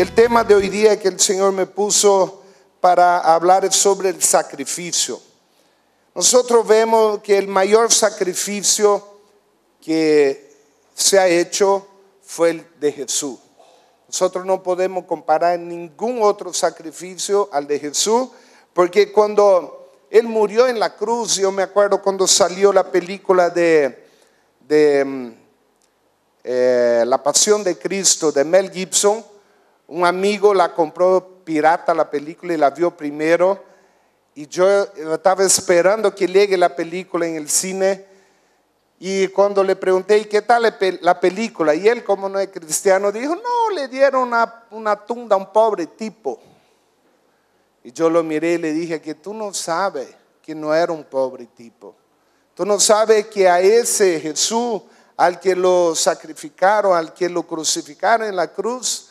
que el tema de hoy día que el Señor me puso para hablar es sobre el sacrificio. Nosotros vemos que el mayor sacrificio que se ha hecho fue el de Jesús. Nosotros no podemos comparar ningún otro sacrificio al de Jesús, porque cuando Él murió en la cruz, yo me acuerdo cuando salió la película de La Pasión de Cristo de Mel Gibson. Un amigo la compró pirata la película y la vio primero, y yo estaba esperando que llegue la película en el cine. Y cuando le pregunté, ¿y qué tal la película? Y él, como no es cristiano, dijo, no, le dieron una tunda a un pobre tipo. Y yo lo miré y le dije que tú no sabes que no era un pobre tipo. Tú no sabes que a ese Jesús, al que lo sacrificaron, al que lo crucificaron en la cruz,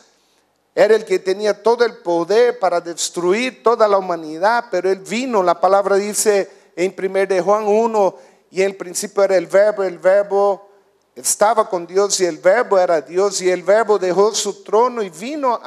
era el que tenía todo el poder para destruir toda la humanidad. Pero Él vino, la palabra dice en 1 de Juan 1, y en el principio era el verbo estaba con Dios y el verbo era Dios, y el verbo dejó su trono y vino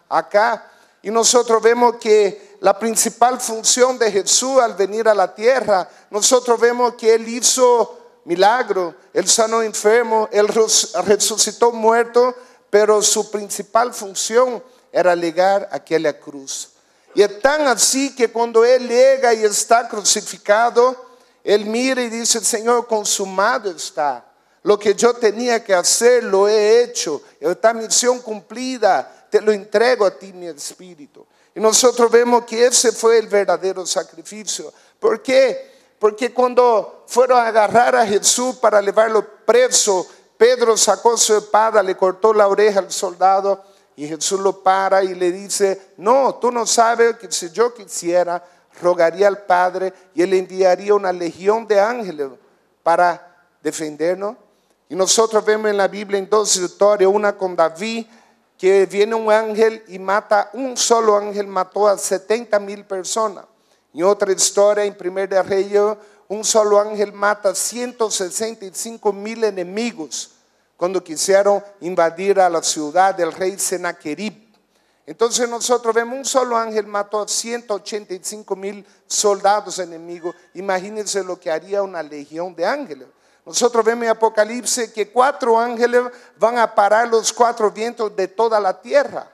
acá. Y nosotros vemos que la principal función de Jesús al venir a la tierra, nosotros vemos que Él hizo milagro, Él sanó enfermo, Él resucitó muerto, pero su principal función era llegar a aquella cruz. Y es tan así que cuando Él llega y está crucificado, Él mira y dice, Señor, consumado está. Lo que yo tenía que hacer lo he hecho. Esta misión cumplida, te lo entrego a ti, mi espíritu. Y nosotros vemos que ese fue el verdadero sacrificio. ¿Por qué? Porque cuando fueron a agarrar a Jesús para llevarlo preso, Pedro sacó su espada, le cortó la oreja al soldado, y Jesús lo para y le dice, no, tú no sabes que si yo quisiera, rogaría al Padre y Él enviaría una legión de ángeles para defendernos. Y nosotros vemos en la Biblia en dos historias, una con David, que viene un ángel y mata, un solo ángel mató a 70,000 personas. Y otra historia en 1 de Reyes, un solo ángel mata 165,000 enemigos cuando quisieron invadir a la ciudad del rey Sennacherib. Entonces nosotros vemos un solo ángel mató a 185,000 soldados enemigos. Imagínense lo que haría una legión de ángeles. Nosotros vemos en Apocalipsis que 4 ángeles van a parar los 4 vientos de toda la tierra.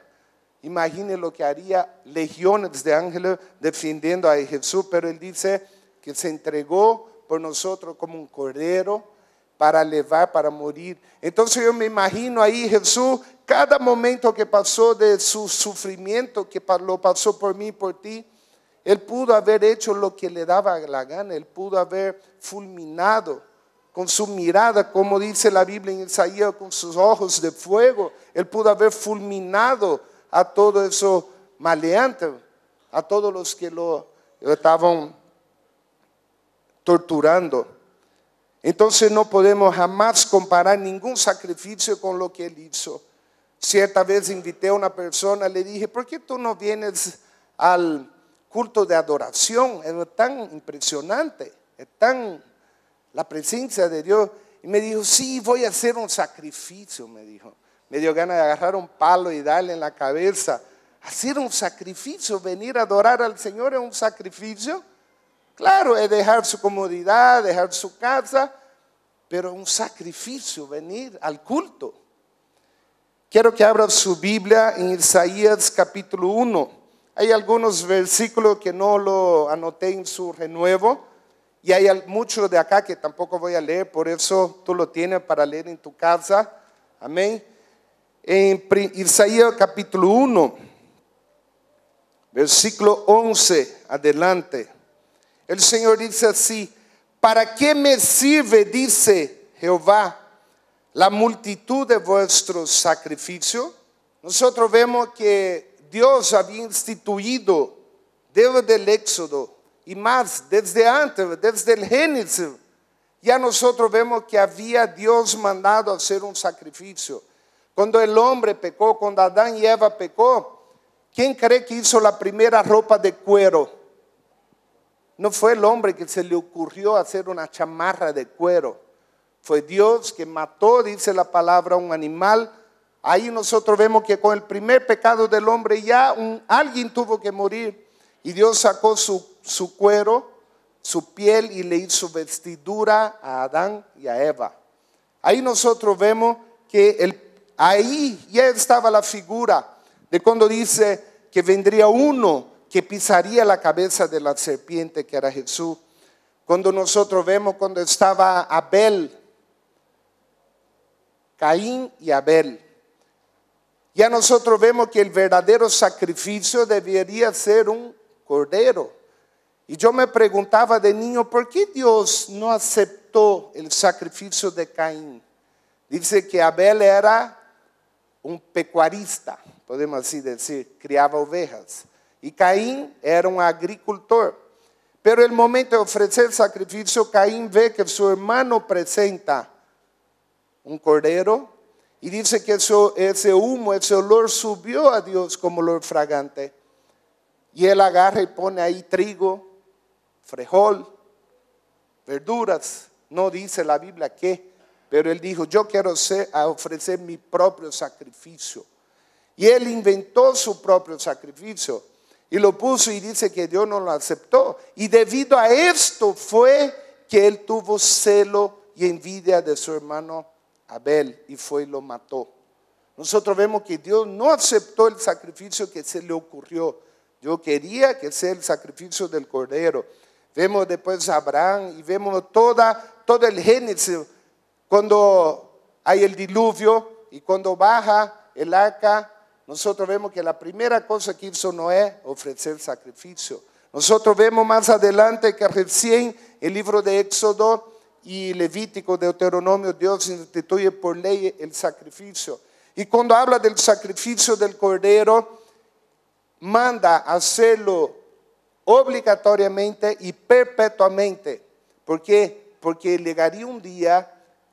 Imagínense lo que haría legiones de ángeles defendiendo a Jesús. Pero Él dice que se entregó por nosotros como un cordero para llevar, para morir. Entonces yo me imagino ahí Jesús, cada momento que pasó de su sufrimiento, que lo pasó por mí, por ti, Él pudo haber hecho lo que le daba la gana. Él pudo haber fulminado con su mirada, como dice la Biblia en Isaías, con sus ojos de fuego. Él pudo haber fulminado a todos esos maleantes, a todos los que lo estaban torturando. Entonces no podemos jamás comparar ningún sacrificio con lo que Él hizo. Cierta vez invité a una persona, le dije, ¿por qué tú no vienes al culto de adoración? Es tan impresionante, es tan la presencia de Dios. Y me dijo, sí, voy a hacer un sacrificio, me dijo. Me dio ganas de agarrar un palo y darle en la cabeza. Hacer un sacrificio, venir a adorar al Señor es un sacrificio. Claro, es dejar su comodidad, dejar su casa, pero un sacrificio, venir al culto. Quiero que abra su Biblia en Isaías capítulo 1. Hay algunos versículos que no lo anoté en su renuevo, y hay muchos de acá que tampoco voy a leer, por eso tú lo tienes para leer en tu casa. Amén. En Isaías capítulo 1, versículo 11, adelante. El Señor dice así, ¿para qué me sirve, dice Jehová, la multitud de vuestros sacrificios? Nosotros vemos que Dios había instituido desde el Éxodo y más, desde antes, desde el Génesis, ya nosotros vemos que había Dios mandado hacer un sacrificio. Cuando el hombre pecó, cuando Adán y Eva pecó, ¿quién cree que hizo la primera ropa de cuero? No fue el hombre que se le ocurrió hacer una chamarra de cuero. Fue Dios que mató, dice la palabra, un animal Ahí nosotros vemos que con el primer pecado del hombre ya alguien tuvo que morir. Y Dios sacó su cuero, su piel y le hizo vestidura a Adán y a Eva. Ahí nosotros vemos que ahí ya estaba la figura de cuando dice que vendría uno que pisaría la cabeza de la serpiente, que era Jesús. Cuando nosotros vemos cuando estaba Abel, Caín y Abel, ya nosotros vemos que el verdadero sacrificio debería ser un cordero. Y yo me preguntaba de niño, ¿por qué Dios no aceptó el sacrificio de Caín? Dice que Abel era un pecuarista, podemos así decir, criaba ovejas. Y Caín era un agricultor. Pero el momento de ofrecer sacrificio, Caín ve que su hermano presenta un cordero y dice que ese humo, ese olor subió a Dios como olor fragante. Y él agarra y pone ahí trigo, frijol, verduras. No dice la Biblia qué, pero él dijo, yo quiero ofrecer mi propio sacrificio. Y él inventó su propio sacrificio y lo puso, y dice que Dios no lo aceptó. Y debido a esto fue que él tuvo celo y envidia de su hermano Abel y fue y lo mató. Nosotros vemos que Dios no aceptó el sacrificio que se le ocurrió. Yo quería que sea el sacrificio del cordero. Vemos después a Abraham y vemos todo el Génesis, cuando hay el diluvio y cuando baja el arca. Nosotros vemos que la primera cosa que hizo Noé, ofrecer sacrificio. Nosotros vemos más adelante que recién el libro de Éxodo y Levítico, Deuteronomio, Dios instituye por ley el sacrificio. Y cuando habla del sacrificio del cordero, manda hacerlo obligatoriamente y perpetuamente. ¿Por qué? Porque llegaría un día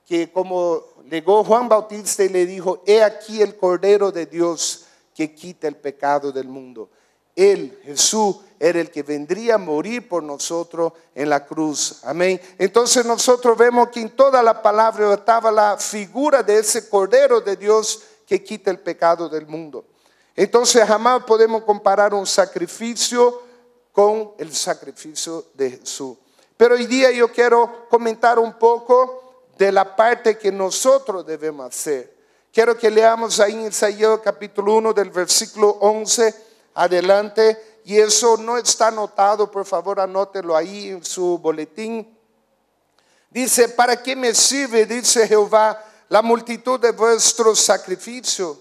que, como llegó Juan Bautista y le dijo, he aquí el Cordero de Dios que quita el pecado del mundo. Él, Jesús, era el que vendría a morir por nosotros en la cruz. Amén. Entonces nosotros vemos que en toda la palabra estaba la figura de ese Cordero de Dios que quita el pecado del mundo. Entonces jamás podemos comparar un sacrificio con el sacrificio de Jesús. Pero hoy día yo quiero comentar un poco de la parte que nosotros debemos hacer. Quiero que leamos ahí en Isaías capítulo 1 del versículo 11 adelante. Y eso no está anotado, por favor anótelo ahí en su boletín. Dice, ¿para qué me sirve, dice Jehová, la multitud de vuestros sacrificios?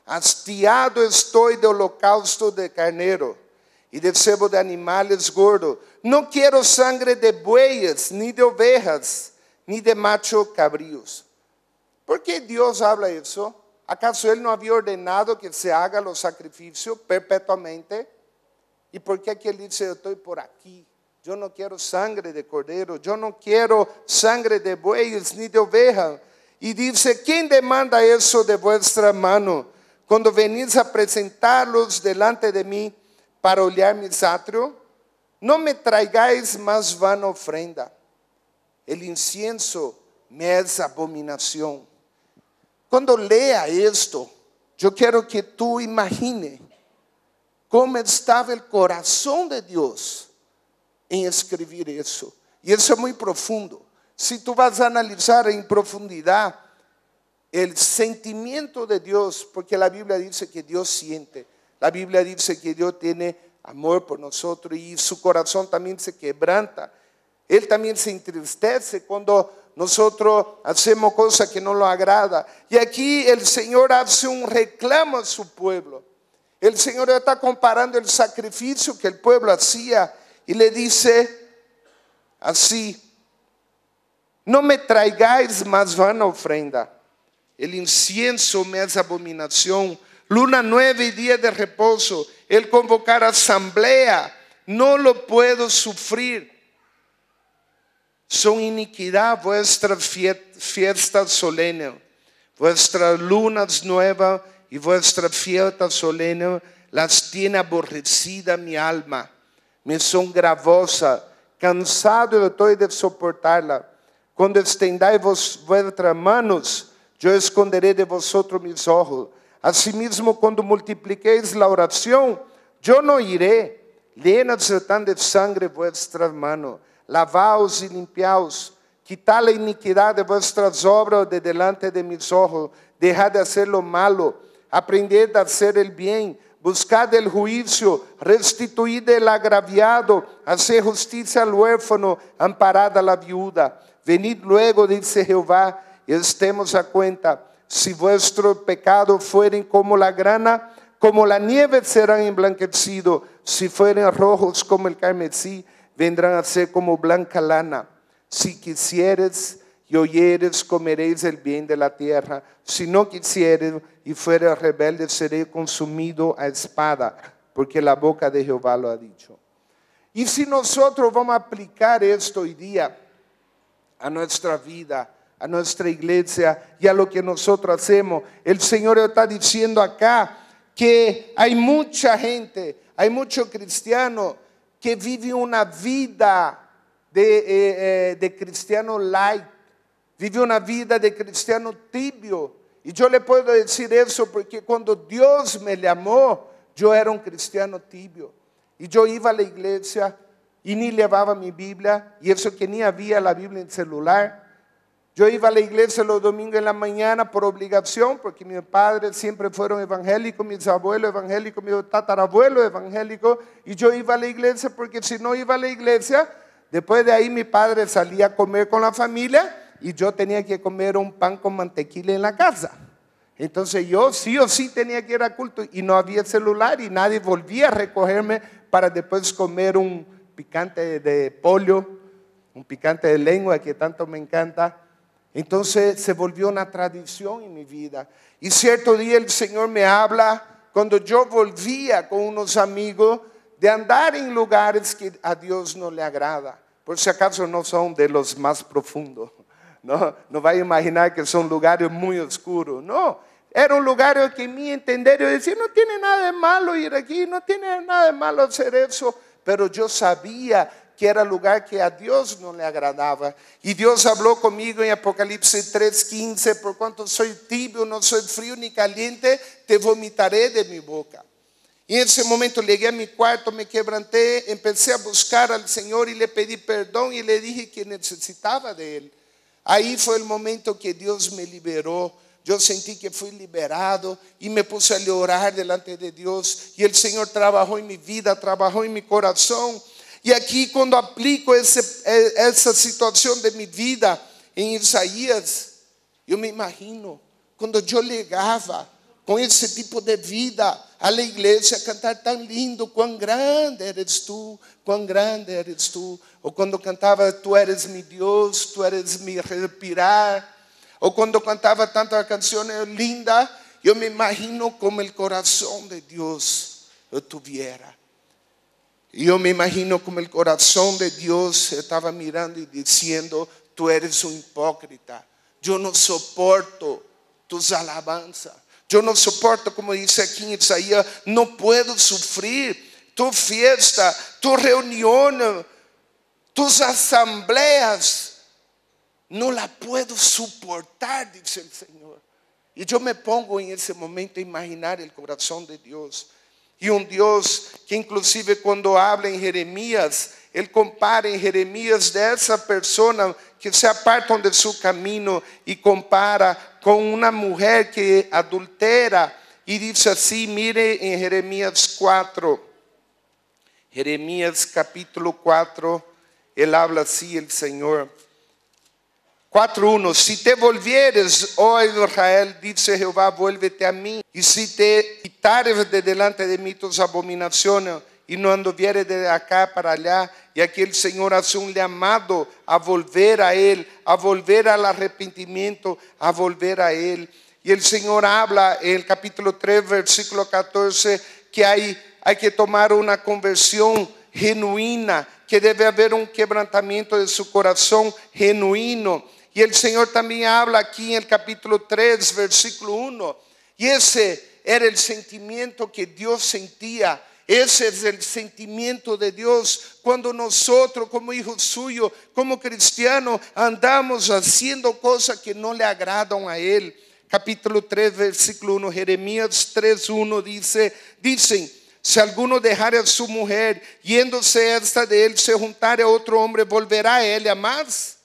Hastiado estoy de holocausto de carnero y de cebo de animales gordos. No quiero sangre de bueyes, ni de ovejas, ni de macho cabríos. ¿Por qué Dios habla eso? ¿Acaso Él no había ordenado que se haga los sacrificios perpetuamente? ¿Y por qué aquí Él dice, yo estoy por aquí? Yo no quiero sangre de cordero, yo no quiero sangre de bueyes ni de ovejas. Y dice, ¿quién demanda eso de vuestra mano? Cuando venís a presentarlos delante de mí para olear mis atrios, no me traigáis más vana ofrenda. El incienso me es abominación. Cuando lea esto, yo quiero que tú imagines cómo estaba el corazón de Dios en escribir eso. Y eso es muy profundo. Si tú vas a analizar en profundidad el sentimiento de Dios, porque la Biblia dice que Dios siente, la Biblia dice que Dios tiene amor por nosotros y su corazón también se quebranta. Él también se entristece cuando nosotros hacemos cosas que no lo agrada. Y aquí el Señor hace un reclamo a su pueblo. El Señor está comparando el sacrificio que el pueblo hacía y le dice así: no me traigáis más vana ofrenda. El incienso me es abominación. Luna nueva y día de reposo. El convocar asamblea, no lo puedo sufrir. Son iniquidad vuestras fiestas solemnes, vuestras lunas nuevas y vuestras fiestas solemnes las tiene aborrecida mi alma. Me son gravosas, cansado estoy de soportarla. Cuando extendáis vuestras manos, yo esconderé de vosotros mis ojos. Asimismo, cuando multipliquéis la oración, yo no iré. Llénase tan de sangre vuestras manos, lavaos y limpiaos, quitad la iniquidad de vuestras obras de delante de mis ojos, dejad de hacer lo malo, aprended a hacer el bien, buscad el juicio, restituid el agraviado, haced justicia al huérfano, amparad a la viuda. Venid luego, dice Jehová, y estemos a cuenta. Si vuestros pecados fueren como la grana, como la nieve serán emblanquecidos. Si fueren rojos como el carmesí, vendrán a ser como blanca lana. Si quisieres y oyeres, comeréis el bien de la tierra. Si no quisieres y fueres rebelde, seré consumido a espada, porque la boca de Jehová lo ha dicho. Y si nosotros vamos a aplicar esto hoy día a nuestra vida, a nuestra iglesia y a lo que nosotros hacemos, el Señor está diciendo acá que hay mucha gente, hay muchos cristianos que viven una vida de cristiano light, vive una vida de cristiano tibio. Y yo le puedo decir eso porque cuando Dios me llamó, yo era un cristiano tibio. Y yo iba a la iglesia y ni llevaba mi Biblia, y eso que ni había la Biblia en celular. Yo iba a la iglesia los domingos en la mañana por obligación, porque mis padres siempre fueron evangélicos, mis abuelos evangélicos, mis tatarabuelos evangélicos, y yo iba a la iglesia porque si no iba a la iglesia, después de ahí mi padre salía a comer con la familia y yo tenía que comer un pan con mantequilla en la casa. Entonces yo sí o sí tenía que ir a culto y no había celular y nadie volvía a recogerme para después comer un picante de pollo, un picante de lengua que tanto me encanta. Entonces se volvió una tradición en mi vida. Y cierto día el Señor me habla cuando yo volvía con unos amigos de andar en lugares que a Dios no le agrada. Por si acaso no son de los más profundos. No vaya a imaginar que son lugares muy oscuros. No, era un lugar que en mi entender yo decía, no tiene nada de malo ir aquí, no tiene nada de malo hacer eso. Pero yo sabía que era lugar que a Dios no le agradaba. Y Dios habló conmigo en Apocalipsis 3:15, por cuanto soy tibio, no soy frío ni caliente, te vomitaré de mi boca. Y en ese momento llegué a mi cuarto, me quebranté, empecé a buscar al Señor y le pedí perdón y le dije que necesitaba de Él. Ahí fue el momento que Dios me liberó. Yo sentí que fui liberado y me puse a orar delante de Dios. Y el Señor trabajó en mi vida, trabajó en mi corazón. Y aquí cuando aplico esa situación de mi vida en Isaías, yo me imagino cuando yo llegaba con ese tipo de vida a la iglesia a cantar tan lindo, cuán grande eres tú, cuán grande eres tú. O cuando cantaba, tú eres mi Dios, tú eres mi respirar. O cuando cantaba tantas canciones lindas, yo me imagino como el corazón de Dios lo tuviera. Y yo me imagino como el corazón de Dios estaba mirando y diciendo, tú eres un hipócrita. Yo no soporto tus alabanzas. Yo no soporto, como dice aquí en Isaías, no puedo sufrir tu fiesta, tu reunión, tus asambleas. No la puedo soportar, dice el Señor. Y yo me pongo en ese momento a imaginar el corazón de Dios. Y un Dios que inclusive cuando habla en Jeremías, Él compara en Jeremías de esa persona que se apartan de su camino y compara con una mujer que adultera. Y dice así, mire en Jeremías 4, Jeremías capítulo 4, Él habla así el Señor. 4:1, si te volvieres, oh Israel, dice Jehová, vuélvete a mí. Y si te quitares de delante de mí tus abominaciones y no anduvieres de acá para allá, y aquí el Señor hace un llamado a volver a Él, a volver al arrepentimiento, a volver a Él. Y el Señor habla en el capítulo 3, versículo 14, que hay que tomar una conversión genuina, que debe haber un quebrantamiento de su corazón genuino. Y el Señor también habla aquí en el capítulo 3, versículo 1. Y ese era el sentimiento que Dios sentía. Ese es el sentimiento de Dios cuando nosotros como hijos suyos, como cristianos, andamos haciendo cosas que no le agradan a Él. capítulo 3, versículo 1, Jeremías 3:1 dicen, si alguno dejare a su mujer, yéndose esta de él, se juntare a otro hombre, volverá a ella más.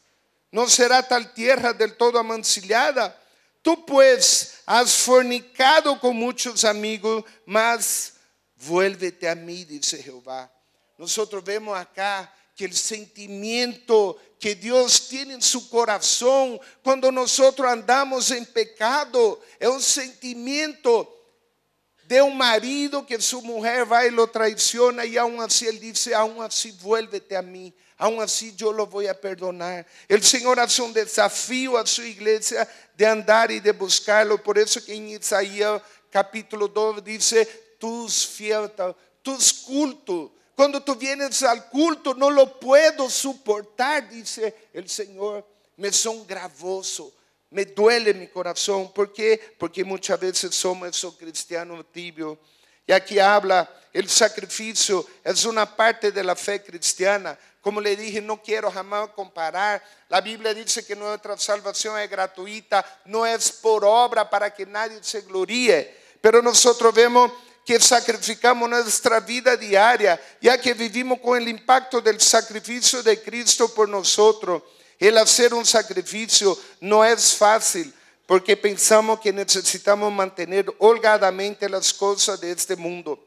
No será tal tierra del todo amancillada. Tú pues has fornicado con muchos amigos, mas vuélvete a mí, dice Jehová. Nosotros vemos acá que el sentimiento que Dios tiene en su corazón cuando nosotros andamos en pecado es un sentimiento de un marido que su mujer va y lo traiciona, y aún así él dice, aún así vuélvete a mí, aún así yo lo voy a perdonar. El Señor hace un desafío a su iglesia de andar y de buscarlo. Por eso que en Isaías capítulo 2 dice, tus fiestas, tus cultos, cuando tú vienes al culto no lo puedo soportar, dice el Señor, me son gravosos. Me duele mi corazón. ¿Por qué? Porque muchas veces somos esos cristianos tibios. Y aquí habla, el sacrificio es una parte de la fe cristiana. Como le dije, no quiero jamás comparar. La Biblia dice que nuestra salvación es gratuita, no es por obra para que nadie se gloríe. Pero nosotros vemos que sacrificamos nuestra vida diaria, ya que vivimos con el impacto del sacrificio de Cristo por nosotros. El hacer un sacrificio no es fácil, porque pensamos que necesitamos mantener holgadamente las cosas de este mundo.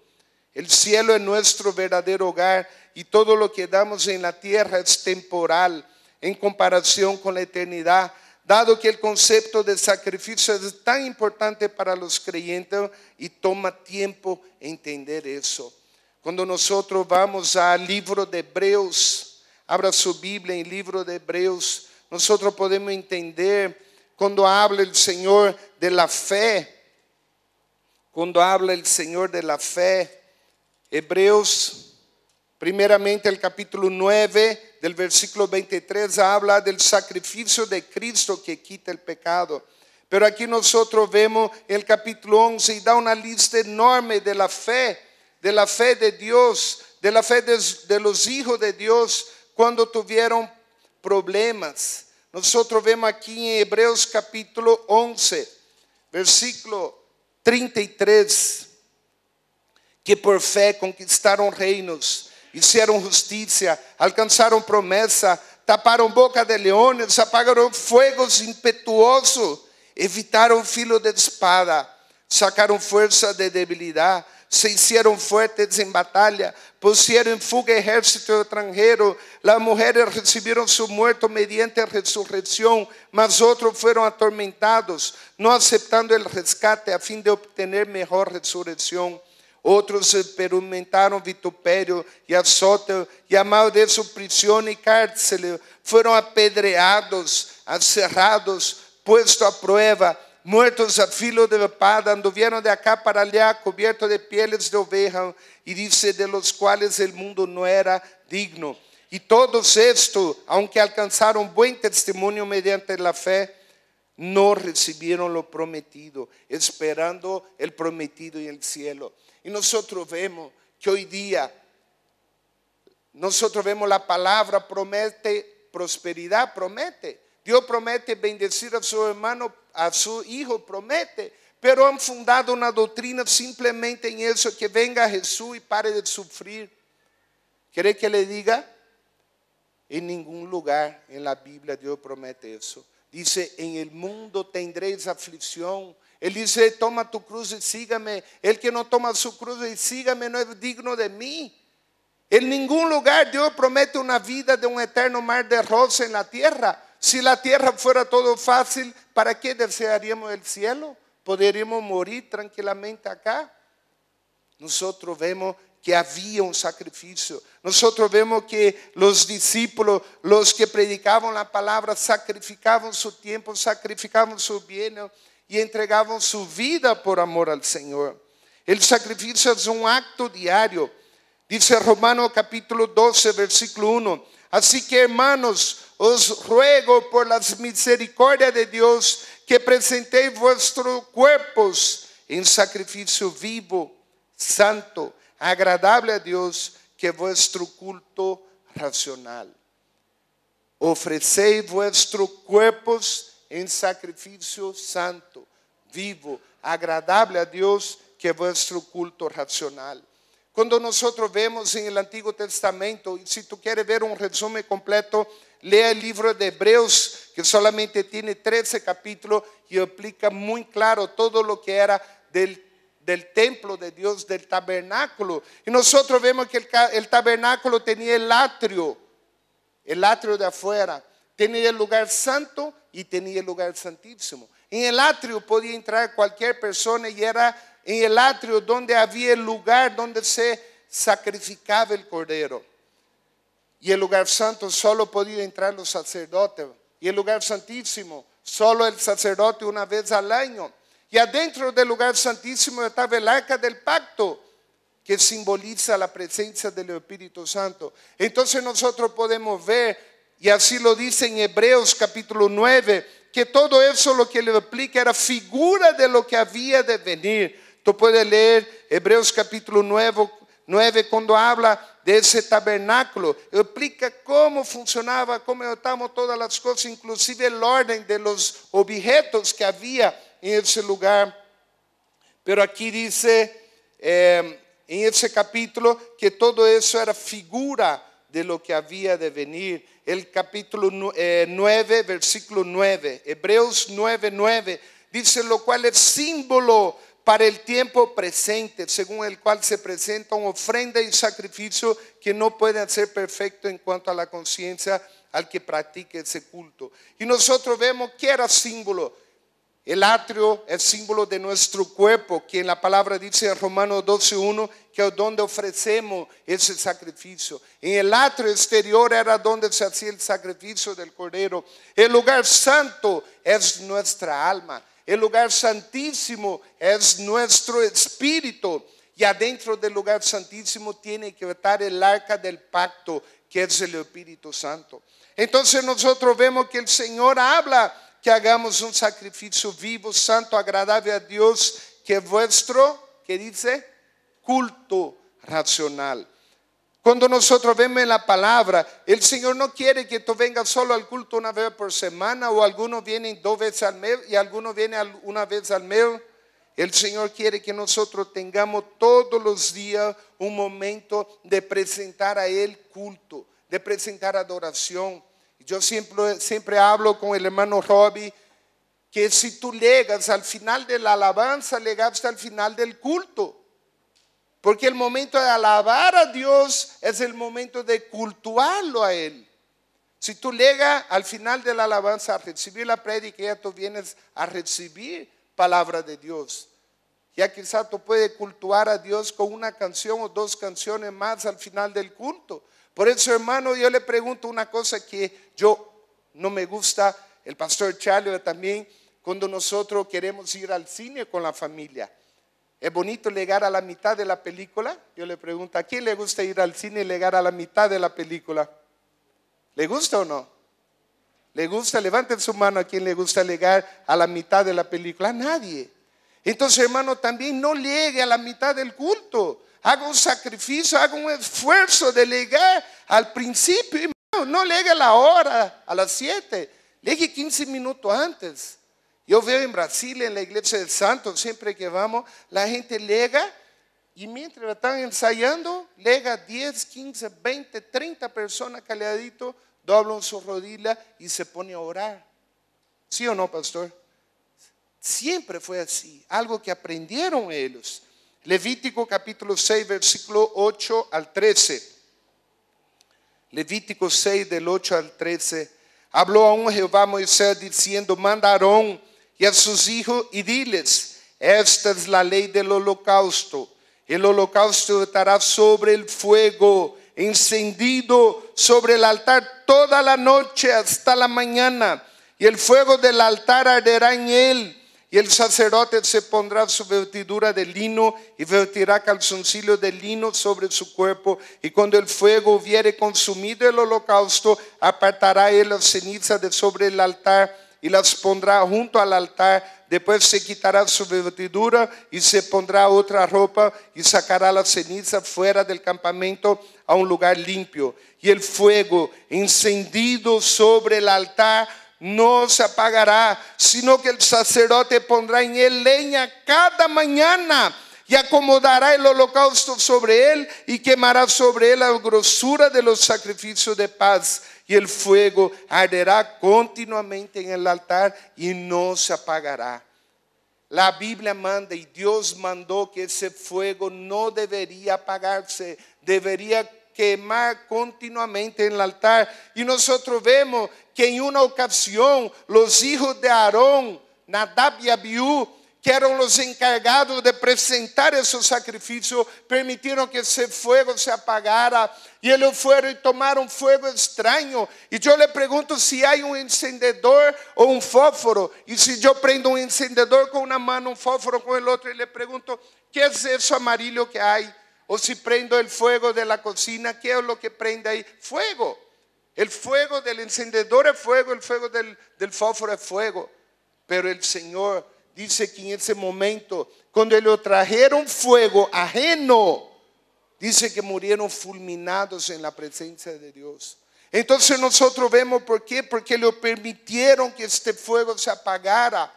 El cielo es nuestro verdadero hogar, y todo lo que damos en la tierra es temporal en comparación con la eternidad. Dado que el concepto de sacrificio es tan importante para los creyentes y toma tiempo entender eso. Cuando nosotros vamos al libro de Hebreos, abra su Biblia en el libro de Hebreos, nosotros podemos entender cuando habla el Señor de la fe. Cuando habla el Señor de la fe, Hebreos, primeramente el capítulo 9, del versículo 23, habla del sacrificio de Cristo que quita el pecado. Pero aquí nosotros vemos el capítulo 11 y da una lista enorme de la fe de Dios, de la fe de los hijos de Dios cuando tuvieron problemas. Nosotros vemos aquí en Hebreos capítulo 11, versículo 33, que por fe conquistaron reinos, hicieron justicia, alcanzaron promesa, taparon boca de leones, apagaron fuegos impetuosos, evitaron filo de espada, sacaron fuerza de debilidad, se hicieron fuertes en batalla, pusieron en fuga ejército extranjero. Las mujeres recibieron su muerto mediante resurrección, mas otros fueron atormentados, no aceptando el rescate a fin de obtener mejor resurrección. Otros experimentaron vituperio y azote, llamados de su prisión y cárcel, fueron apedreados, aserrados, puestos a prueba, muertos a filo de espada, anduvieron de acá para allá, cubiertos de pieles de oveja, y dice, de los cuales el mundo no era digno. Y todos estos, aunque alcanzaron buen testimonio mediante la fe, no recibieron lo prometido, esperando el prometido en el cielo. Y nosotros vemos que hoy día, nosotros vemos la palabra promete, prosperidad promete. Dios promete bendecir a su hermano, a su hijo promete, pero han fundado una doctrina simplemente en eso, que venga Jesús y pare de sufrir. ¿Quiere que le diga? En ningún lugar en la Biblia Dios promete eso. Dice, en el mundo tendréis aflicción. Él dice, toma tu cruz y sígame. El que no toma su cruz y sígame no es digno de mí. En ningún lugar Dios promete una vida de un eterno mar de rosa en la tierra. Si la tierra fuera todo fácil, ¿para qué desearíamos el cielo? ¿Podríamos morir tranquilamente acá? Nosotros vemos que había un sacrificio. Nosotros vemos que los discípulos, los que predicaban la palabra, sacrificaban su tiempo, sacrificaban su bien y entregaban su vida por amor al Señor. El sacrificio es un acto diario. Dice Romanos capítulo 12, versículo 1. Así que, hermanos, os ruego por las misericordias de Dios que presentéis vuestros cuerpos en sacrificio vivo, santo, agradable a Dios, que es vuestro culto racional. Ofrecéis vuestros cuerpos en sacrificio santo. vivo, agradable a Dios que vuestro culto racional. Cuando nosotros vemos en el Antiguo Testamento, y si tú quieres ver un resumen completo, lea el libro de Hebreos, que solamente tiene 13 capítulos y explica muy claro todo lo que era del templo de Dios, del tabernáculo. Y nosotros vemos que el tabernáculo tenía el atrio de afuera, tenía el lugar santo y tenía el lugar santísimo. En el atrio podía entrar cualquier persona y era en el atrio donde había el lugar donde se sacrificaba el cordero. Y el lugar santo solo podía entrar los sacerdotes. Y el lugar santísimo, solo el sacerdote una vez al año. Y adentro del lugar santísimo estaba el arca del pacto, que simboliza la presencia del Espíritu Santo. Entonces nosotros podemos ver, y así lo dice en Hebreos capítulo 9, que todo eso lo que le explica era figura de lo que había de venir. Tú puedes leer Hebreos capítulo 9 cuando habla de ese tabernáculo. Explica cómo funcionaba, cómo estaban todas las cosas, inclusive el orden de los objetos que había en ese lugar. Pero aquí dice en ese capítulo que todo eso era figura de lo que había de venir. El capítulo 9, versículo 9, Hebreos 9:9, dice: lo cual es símbolo para el tiempo presente, según el cual se presenta una ofrenda y sacrificio que no pueden ser perfecto en cuanto a la conciencia al que practique ese culto. Y nosotros vemos que era símbolo. El atrio es símbolo de nuestro cuerpo, que en la palabra dice en Romanos 12:1 que es donde ofrecemos ese sacrificio. En el atrio exterior era donde se hacía el sacrificio del cordero. El lugar santo es nuestra alma. El lugar santísimo es nuestro espíritu. Y adentro del lugar santísimo tiene que estar el arca del pacto, que es el Espíritu Santo. Entonces nosotros vemos que el Señor habla que hagamos un sacrificio vivo, santo, agradable a Dios, que es vuestro, ¿qué dice? Culto racional. Cuando nosotros vemos en la palabra, el Señor no quiere que tú vengas solo al culto una vez por semana, o algunos vienen 2 veces al mes y algunos vienen una vez al mes. El Señor quiere que nosotros tengamos todos los días un momento de presentar a Él culto, de presentar adoración. Yo siempre hablo con el hermano Robbie que si tú llegas al final de la alabanza, llegaste al final del culto. Porque el momento de alabar a Dios es el momento de cultuarlo a Él. Si tú llegas al final de la alabanza a recibir la prédica, ya tú vienes a recibir palabra de Dios. Ya quizás tú puedes cultuar a Dios con una canción o 2 canciones más al final del culto. Por eso, hermano, yo le pregunto una cosa que yo no me gusta, el pastor Charlie también, cuando nosotros queremos ir al cine con la familia. ¿Es bonito llegar a la mitad de la película? Yo le pregunto, ¿a quién le gusta ir al cine y llegar a la mitad de la película? ¿Le gusta o no? ¿Le gusta? Levanten su mano a quien le gusta llegar a la mitad de la película. A nadie. Entonces, hermano, también no llegue a la mitad del culto. Haga un sacrificio, haga un esfuerzo de llegar al principio. Hermano, no llegue a la hora, a las 7. Llegue 15 minutos antes. Yo veo en Brasil, en la iglesia del Santo, siempre que vamos, la gente llega y mientras están ensayando, llega 10, 15, 20, 30 personas calladito, doblan su rodilla y se pone a orar. ¿Sí o no, pastor? Siempre fue así, algo que aprendieron ellos. Levítico capítulo 6, versículo 8 al 13. Levítico 6, del 8 al 13. Habló aún Jehová a Moisés diciendo: manda a Aarón y a sus hijos y diles: esta es la ley del holocausto. El holocausto estará sobre el fuego, encendido sobre el altar toda la noche hasta la mañana, y el fuego del altar arderá en él. Y el sacerdote se pondrá su vestidura de lino y vestirá calzoncillos de lino sobre su cuerpo. Y cuando el fuego hubiere consumido el holocausto, apartará él las cenizas de sobre el altar y las pondrá junto al altar. Después se quitará su vestidura y se pondrá otra ropa y sacará la ceniza fuera del campamento a un lugar limpio. Y el fuego encendido sobre el altar no se apagará, sino que el sacerdote pondrá en él leña cada mañana y acomodará el holocausto sobre él y quemará sobre él la grosura de los sacrificios de paz. Y el fuego arderá continuamente en el altar y no se apagará. La Biblia manda y Dios mandó que ese fuego no debería apagarse, debería quemar continuamente en el altar. Y nosotros vemos que en una ocasión los hijos de Aarón, Nadab y Abiú, que eran los encargados de presentar esos sacrificios, permitieron que ese fuego se apagara. Y ellos fueron y tomaron fuego extraño. Y yo le pregunto si hay un encendedor o un fósforo. Y si yo prendo un encendedor con una mano, un fósforo con el otro, y le pregunto, ¿qué es eso amarillo que hay? O si prendo el fuego de la cocina, ¿qué es lo que prende ahí? Fuego. El fuego del encendedor es fuego, el fuego del fósforo es fuego. Pero el Señor dice que en ese momento, cuando le trajeron fuego ajeno, dice que murieron fulminados en la presencia de Dios. Entonces nosotros vemos por qué, porque le permitieron que este fuego se apagara.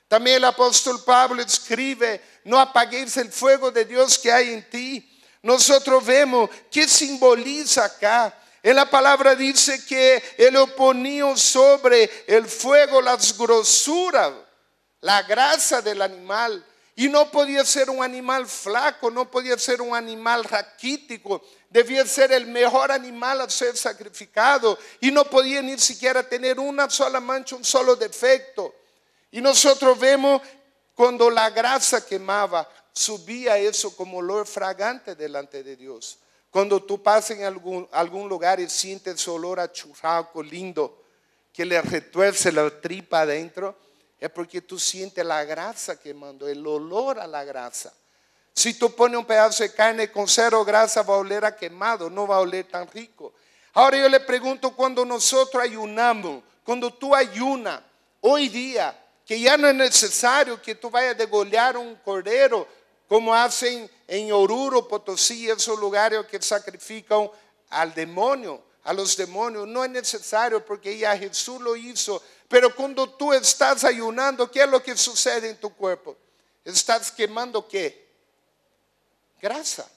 También el apóstol Pablo escribe, no apaguéis el fuego de Dios que hay en ti. Nosotros vemos qué simboliza acá. En la palabra dice que él ponía sobre el fuego las grosuras, la grasa del animal. Y no podía ser un animal flaco, no podía ser un animal raquítico. Debía ser el mejor animal a ser sacrificado. Y no podía ni siquiera tener una sola mancha, un solo defecto. Y nosotros vemos cuando la grasa quemaba, subía eso como olor fragante delante de Dios. Cuando tú pasas en algún lugar y sientes olor a churrasco lindo, que le retuerce la tripa adentro, es porque tú sientes la grasa quemando, el olor a la grasa. Si tú pones un pedazo de carne con cero grasa, va a oler a quemado, no va a oler tan rico. Ahora yo le pregunto, cuando nosotros ayunamos, cuando tú ayunas, hoy día, que ya no es necesario que tú vayas a degollar un cordero, como hacen en Oruro, Potosí, esos lugares que sacrifican al demonio, a los demonios. No es necesario porque ya Jesús lo hizo. Pero cuando tú estás ayunando, ¿qué es lo que sucede en tu cuerpo? ¿Estás quemando qué? Grasa.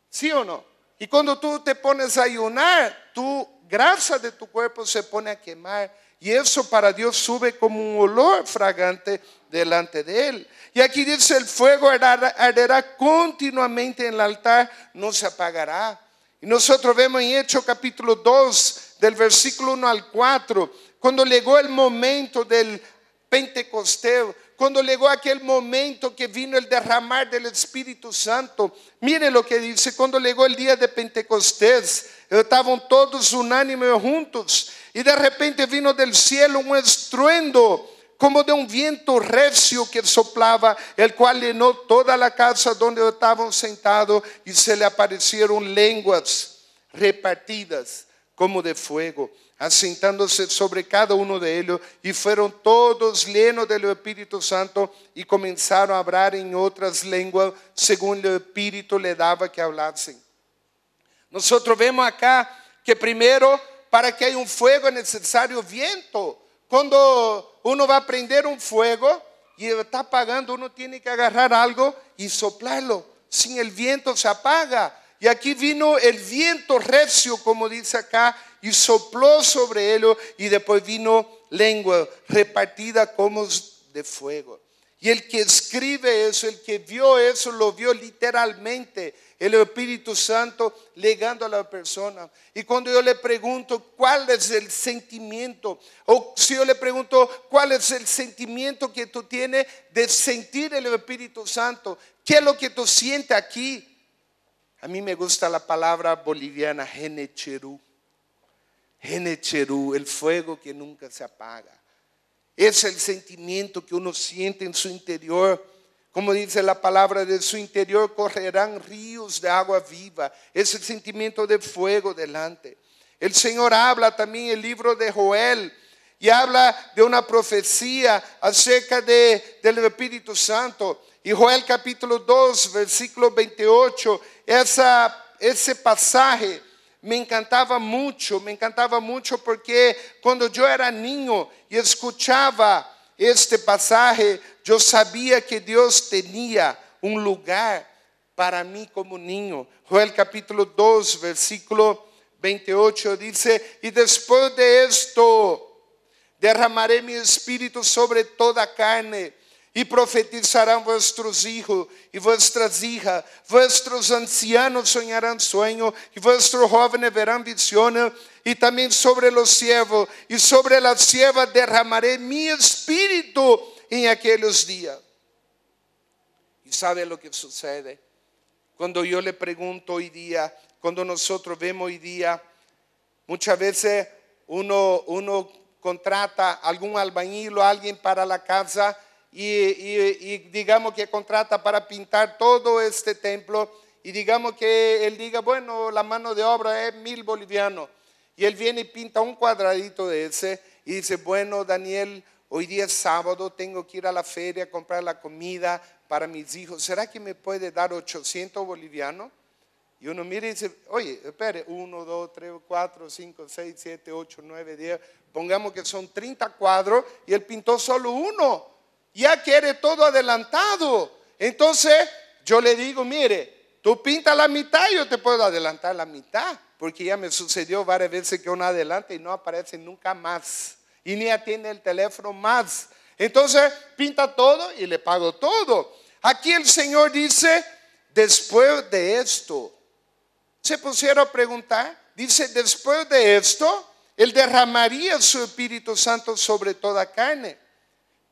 ¿Sí o no? Y cuando tú te pones a ayunar, tu grasa de tu cuerpo se pone a quemar. Y eso para Dios sube como un olor fragante delante de Él. Y aquí dice, el fuego arderá continuamente en el altar, no se apagará. Y nosotros vemos en Hechos capítulo 2, del versículo 1 al 4, cuando llegó el momento del Pentecostés, cuando llegó aquel momento que vino el derramar del Espíritu Santo. Mire lo que dice, cuando llegó el día de Pentecostés, estaban todos unánimes juntos, y de repente vino del cielo un estruendo, como de un viento recio que soplaba, el cual llenó toda la casa donde estaban sentados, y se le aparecieron lenguas repartidas como de fuego, asentándose sobre cada uno de ellos, y fueron todos llenos del Espíritu Santo y comenzaron a hablar en otras lenguas según el Espíritu le daba que hablasen. Nosotros vemos acá que primero, para que haya un fuego es necesario viento. Cuando uno va a prender un fuego y está apagando, uno tiene que agarrar algo y soplarlo. Sin el viento se apaga. Y aquí vino el viento recio, como dice acá, y sopló sobre ellos, y después vino lengua repartida como de fuego. Y el que escribe eso, el que vio eso, lo vio literalmente, el Espíritu Santo llegando a la persona. Y cuando yo le pregunto cuál es el sentimiento, o si yo le pregunto cuál es el sentimiento que tú tienes de sentir el Espíritu Santo, ¿qué es lo que tú sientes aquí? A mí me gusta la palabra boliviana, genecherú. Genecherú, el fuego que nunca se apaga. Es el sentimiento que uno siente en su interior. Como dice la palabra, de su interior correrán ríos de agua viva. Es el sentimiento de fuego delante. El Señor habla también en el libro de Joel, y habla de una profecía acerca del Espíritu Santo. Y Joel capítulo 2, versículo 28, ese pasaje me encantaba mucho porque cuando yo era niño y escuchaba este pasaje, yo sabía que Dios tenía un lugar para mí como niño. Joel capítulo 2, versículo 28 dice, y después de esto derramaré mi espíritu sobre toda carne, y profetizarán vuestros hijos y vuestras hijas, vuestros ancianos soñarán sueños, y vuestros jóvenes verán visiones, y también sobre los siervos y sobre las siervas derramaré mi espíritu en aquellos días. ¿Y sabe lo que sucede? Cuando yo le pregunto hoy día, cuando nosotros vemos hoy día, muchas veces uno contrata algún albañil o alguien para la casa y digamos que contrata para pintar todo este templo y digamos que él diga, bueno, la mano de obra es 1,000 bolivianos y él viene y pinta un cuadradito de ese y dice, bueno, Daniel, hoy día es sábado, tengo que ir a la feria a comprar la comida para mis hijos, ¿será que me puede dar 800 bolivianos? Y uno mira y dice, oye, espere, 1, 2, 3, 4, 5, 6, 7, 8, 9, 10, pongamos que son 30 cuadros y él pintó solo uno, ya quiere todo adelantado. Entonces yo le digo, mire, tú pinta la mitad, yo te puedo adelantar la mitad, porque ya me sucedió varias veces que uno adelanta y no aparece nunca más, y ni atiende el teléfono más. Entonces pinta todo y le pago todo. Aquí el Señor dice, después de esto, se pusieron a preguntar, dice, después de esto, Él derramaría su Espíritu Santo sobre toda carne.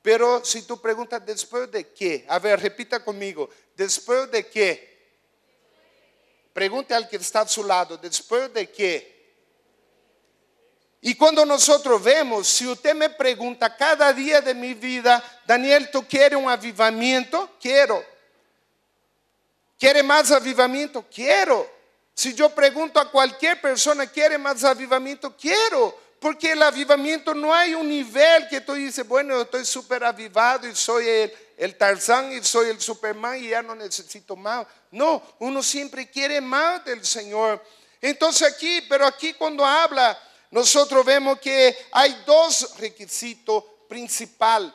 Pero si tú preguntas, ¿después de qué? A ver, repita conmigo, ¿después de qué? Pregunte al que está a su lado, ¿después de qué? Y cuando nosotros vemos, si usted me pregunta cada día de mi vida, Daniel, ¿tú quieres un avivamiento? Quiero. ¿Quiere más avivamiento? Quiero. Si yo pregunto a cualquier persona, ¿quiere más avivamiento? Quiero. Porque el avivamiento no hay un nivel que tú dices, bueno, yo estoy súper avivado y soy el Tarzán y soy el Superman y ya no necesito más. No, uno siempre quiere más del Señor. Entonces aquí cuando habla, nosotros vemos que hay dos requisitos principales.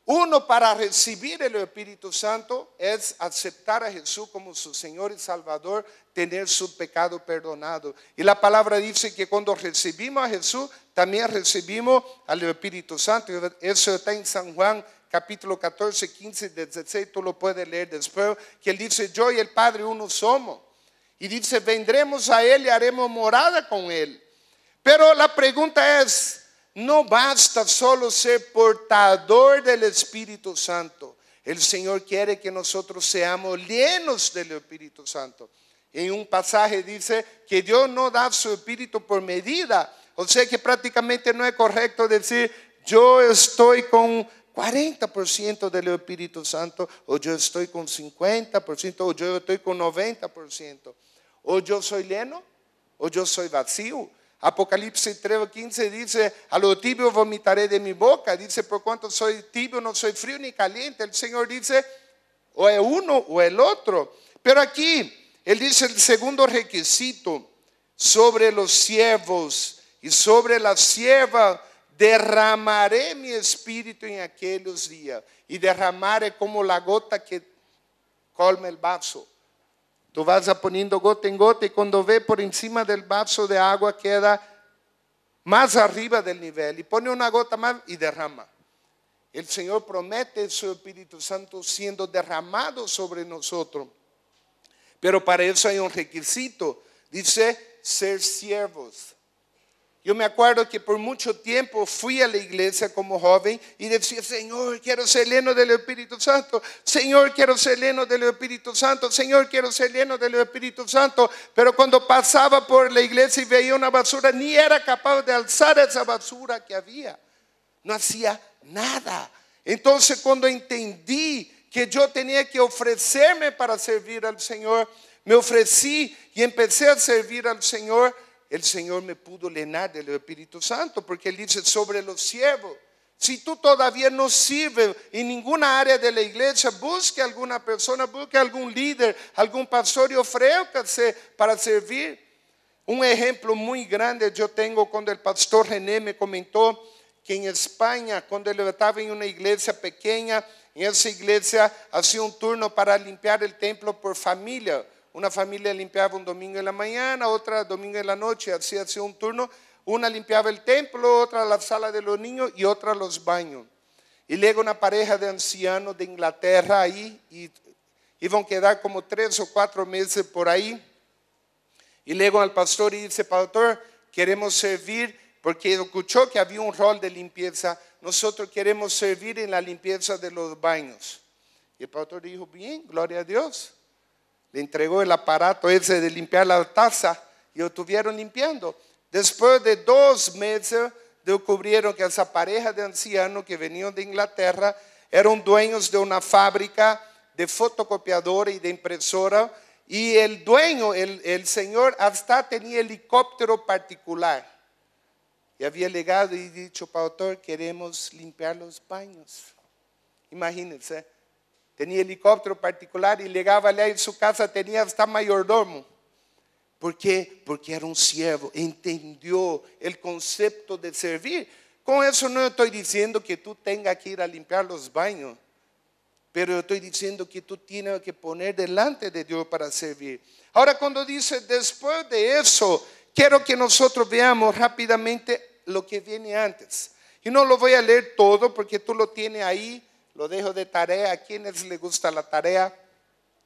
Uno, para recibir el Espíritu Santo es aceptar a Jesús como su Señor y Salvador, tener su pecado perdonado. Y la palabra dice que cuando recibimos a Jesús, también recibimos al Espíritu Santo. Eso está en San Juan capítulo 14, 15, 16, tú lo puedes leer después, que él dice, yo y el Padre uno somos. Y dice, vendremos a Él y haremos morada con Él. Pero la pregunta es, no basta solo ser portador del Espíritu Santo. El Señor quiere que nosotros seamos llenos del Espíritu Santo. En un pasaje dice que Dios no da su Espíritu por medida. O sea que prácticamente no es correcto decir, yo estoy con 40% del Espíritu Santo, o yo estoy con 50%, o yo estoy con 90%. O yo soy lleno, o yo soy vacío. Apocalipsis 3:15 dice, a lo tibio vomitaré de mi boca. Dice, por cuanto soy tibio, no soy frío ni caliente. El Señor dice, o es uno o el otro. Pero aquí, Él dice el segundo requisito, sobre los siervos y sobre la sierva, derramaré mi espíritu en aquellos días. Y derramaré como la gota que colma el vaso. Tú vas poniendo gota en gota y cuando ve por encima del vaso de agua queda más arriba del nivel. Y pone una gota más y derrama. El Señor promete su Espíritu Santo siendo derramado sobre nosotros. Pero para eso hay un requisito. Dice ser siervos. Yo me acuerdo que por mucho tiempo fui a la iglesia como joven y decía, Señor, quiero ser lleno del Espíritu Santo. Señor, quiero ser lleno del Espíritu Santo. Señor, quiero ser lleno del Espíritu Santo. Pero cuando pasaba por la iglesia y veía una basura, ni era capaz de alzar esa basura que había. No hacía nada. Entonces cuando entendí que yo tenía que ofrecerme para servir al Señor, me ofrecí y empecé a servir al Señor. El Señor me pudo llenar del Espíritu Santo, porque Él dice sobre los siervos. Si tú todavía no sirves en ninguna área de la iglesia, busque a alguna persona, busque a algún líder, algún pastor y ofrézcase para servir. Un ejemplo muy grande yo tengo cuando el pastor René me comentó que en España, cuando él estaba en una iglesia pequeña, en esa iglesia hacía un turno para limpiar el templo por familia. Una familia limpiaba un domingo en la mañana, otra domingo en la noche, así hacía un turno. Una limpiaba el templo, otra la sala de los niños y otra los baños. Y luego una pareja de ancianos de Inglaterra ahí, y iban a quedar como 3 o 4 meses por ahí. Y luego al pastor y dice: pastor, queremos servir, porque escuchó que había un rol de limpieza. Nosotros queremos servir en la limpieza de los baños. Y el pastor dijo: bien, gloria a Dios. Le entregó el aparato ese de limpiar la taza y lo estuvieron limpiando. Después de 2 meses descubrieron que esa pareja de ancianos que venían de Inglaterra eran dueños de una fábrica de fotocopiadora y de impresora. Y el dueño, el señor, hasta tenía helicóptero particular. Y había llegado y dicho: pastor, queremos limpiar los baños. Imagínense, tenía helicóptero particular y llegaba allá en su casa, tenía hasta mayordomo. ¿Por qué? Porque era un siervo, entendió el concepto de servir. Con eso no estoy diciendo que tú tengas que ir a limpiar los baños, pero estoy diciendo que tú tienes que poner delante de Dios para servir. Ahora, cuando dice después de eso, quiero que nosotros veamos rápidamente lo que viene antes. Y no lo voy a leer todo porque tú lo tienes ahí, lo dejo de tarea. ¿A quiénes les gusta la tarea?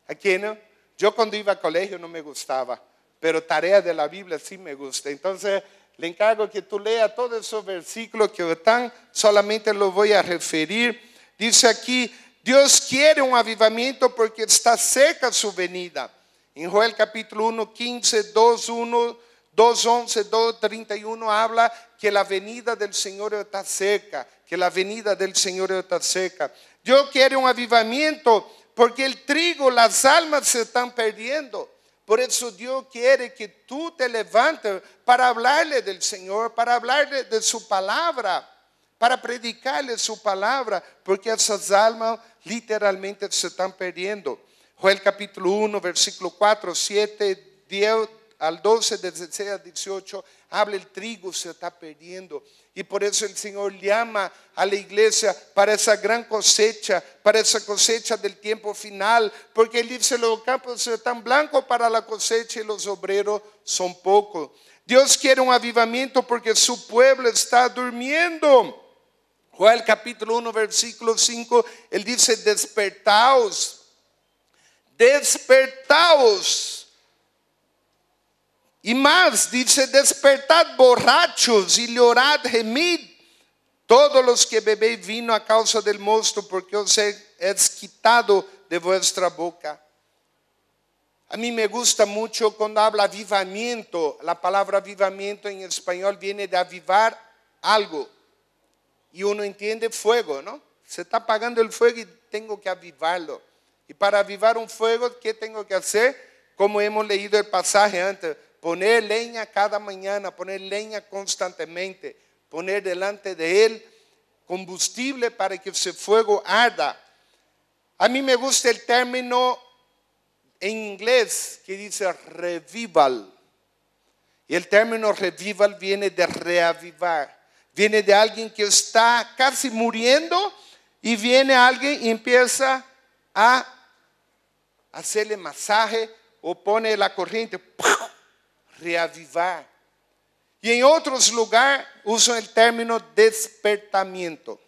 ¿A quién? Yo cuando iba al colegio no me gustaba, pero tarea de la Biblia sí me gusta. Entonces le encargo que tú leas todos esos versículos que están, solamente los voy a referir. Dice aquí: Dios quiere un avivamiento porque está cerca su venida. En Joel capítulo 1, 15, 2:1, 2:11, 2:31 habla que la venida del Señor está cerca, que la venida del Señor está cerca. Dios quiere un avivamiento porque el trigo, las almas se están perdiendo. Por eso Dios quiere que tú te levantes para hablarle del Señor, para hablarle de su palabra, para predicarle su palabra, porque esas almas literalmente se están perdiendo. Joel capítulo 1, versículo 4, 7, 10 al 12, 16 al 18, habla: el trigo se está perdiendo. Y por eso el Señor llama a la iglesia para esa gran cosecha, para esa cosecha del tiempo final, porque Él dice: los campos están blancos para la cosecha y los obreros son pocos. Dios quiere un avivamiento porque su pueblo está durmiendo. Joel capítulo 1, versículo 5, Él dice: despertaos, despertaos. Y más, dice: despertad borrachos y llorad, gemid, todos los que bebéis vino a causa del mosto, porque os es quitado de vuestra boca. A mí me gusta mucho cuando habla avivamiento. La palabra avivamiento en español viene de avivar algo. Y uno entiende fuego, ¿no? Se está apagando el fuego y tengo que avivarlo. Y para avivar un fuego, ¿qué tengo que hacer? Como hemos leído el pasaje antes: poner leña cada mañana, poner leña constantemente, poner delante de Él combustible para que ese fuego arda. A mí me gusta el término en inglés que dice revival. Y el término revival viene de reavivar. Viene de alguien que está casi muriendo y viene alguien y empieza a hacerle masaje o pone la corriente, reavivar. Y en otros lugares usan el término despertamiento,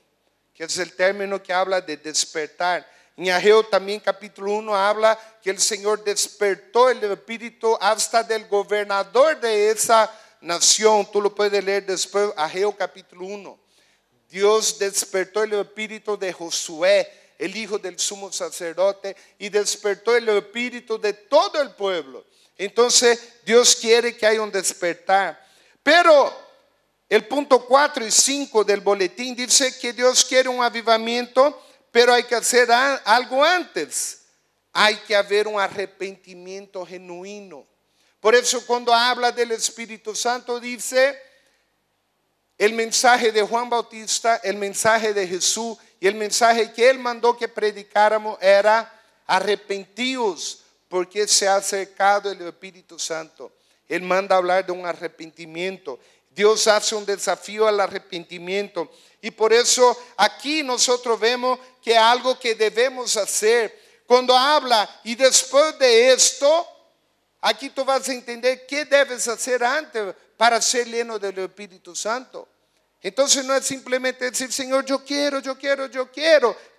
que es el término que habla de despertar. En Ageo también capítulo 1 habla que el Señor despertó el espíritu hasta del gobernador de esa nación. Tú lo puedes leer después, Ageo capítulo 1. Dios despertó el espíritu de Josué, el hijo del sumo sacerdote, y despertó el espíritu de todo el pueblo. Entonces Dios quiere que haya un despertar. Pero el punto 4 y 5 del boletín dice que Dios quiere un avivamiento, pero hay que hacer algo antes. Hay que haber un arrepentimiento genuino. Por eso cuando habla del Espíritu Santo dice: el mensaje de Juan Bautista, el mensaje de Jesús y el mensaje que Él mandó que predicáramos era: arrepentíos, porque se ha acercado el Espíritu Santo. Él manda hablar de un arrepentimiento. Dios hace un desafío al arrepentimiento. Y por eso aquí nosotros vemos que algo que debemos hacer. Cuando habla y después de esto, aquí tú vas a entender qué debes hacer antes para ser lleno del Espíritu Santo. Entonces no es simplemente decir, Señor, yo quiero.